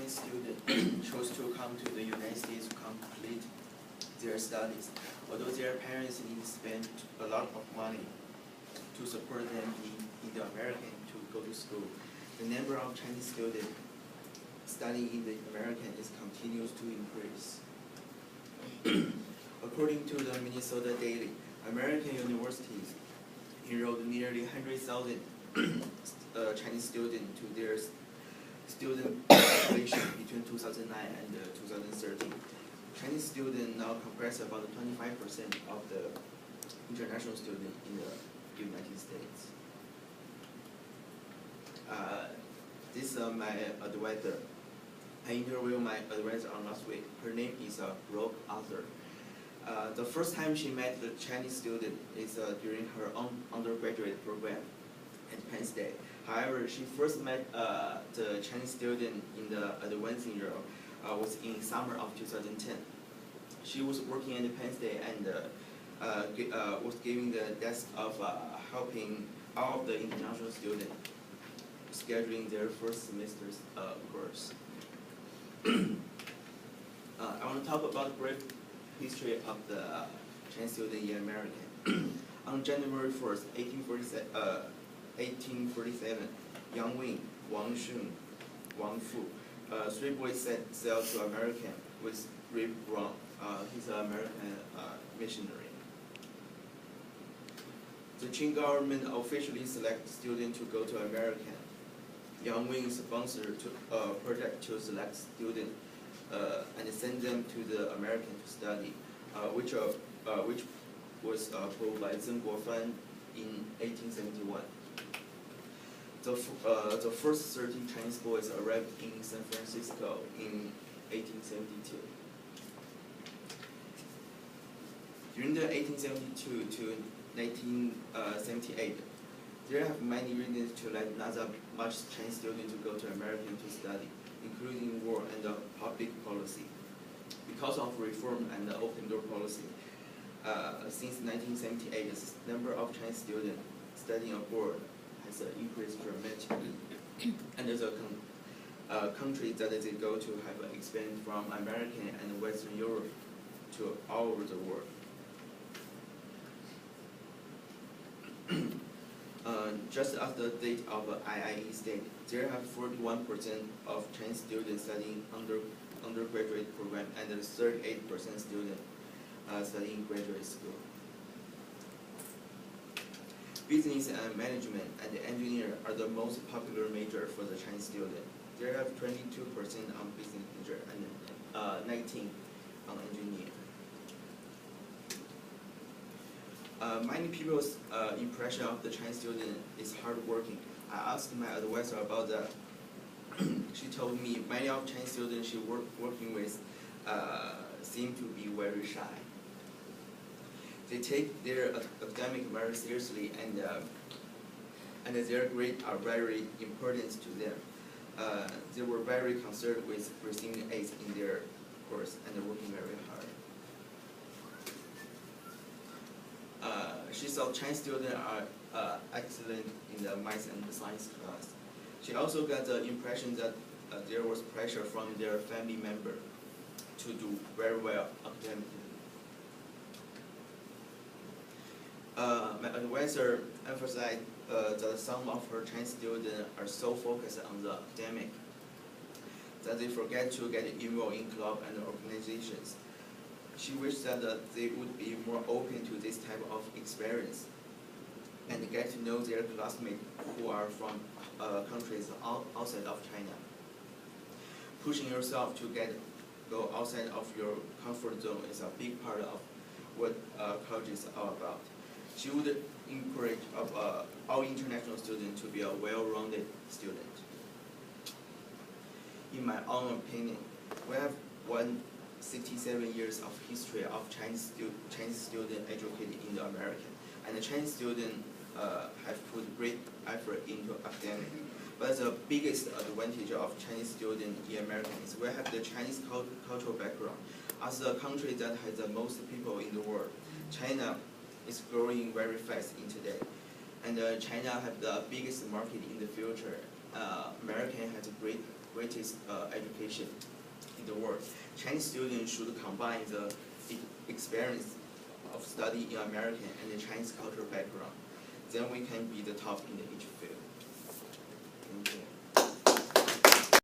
Chinese students chose to come to the United States to complete their studies, although their parents need to spend a lot of money to support them in the American to go to school. The number of Chinese students studying in the American is continues to increase. According to the Minnesota Daily, American universities enrolled nearly 100,000 Chinese students to their student population between 2009 and 2013. Chinese students now comprise about 25% of the international students in the United States. This is my advisor. I interviewed my advisor on last week. Her name is Brooke Arthur. The first time she met the Chinese student is during her own undergraduate program at Penn State. However, she first met the Chinese student in the advanced year was in summer of 2010. She was working at Penn State and was giving the task of helping all of the international students scheduling their first semester's course. I want to talk about the brief history of the Chinese student in America. On January 1st, 1847, Yang Wing, Wang Shun, Wang Fu, three boys set sail to America with Rip Brown. He's an American missionary. The Qing government officially selected students to go to America. Yang Wing sponsored a project to select students and send them to the American to study, which was pulled by Zheng Guofan in 1871. The first 13 Chinese boys arrived in San Francisco in 1872. During the 1872 to 1978, there have many reasons to let not that much Chinese students to go to America to study, including war and public policy. Because of reform and the open door policy, since 1978, the number of Chinese students studying abroad has increased dramatically, and the countries that they go to have expanded from American and Western Europe to all over the world. Just as the date of IIE state, there have 41% of Chinese students studying undergraduate program and 38% students studying graduate school. Business and management and engineer are the most popular major for the Chinese student. There have 22% on business major and 19 on engineer. Many people's impression of the Chinese student is hardworking. I asked my advisor about that. She told me many of Chinese students she working with seem to be very shy. They take their academic very seriously, and their grades are very important to them. They were very concerned with receiving A's in their course and they're working very hard. She saw Chinese students are excellent in the math and science class. She also got the impression that there was pressure from their family member to do very well academically. My advisor emphasized that some of her Chinese students are so focused on the academic that they forget to get involved in club and organizations. She wished that they would be more open to this type of experience and get to know their classmates who are from countries outside of China. Pushing yourself to go outside of your comfort zone is a big part of what college is all about. She would encourage all international students to be a well-rounded student. In my own opinion, we have 167 years of history of Chinese students educated in the American, and the Chinese students have put great effort into academic. But the biggest advantage of Chinese students in America is we have the Chinese cultural background. As a country that has the most people in the world, China is growing very fast in today. And China have the biggest market in the future. America has a great greatest education in the world. Chinese students should combine the experience of study in American and the Chinese cultural background. Then we can be the top in each field.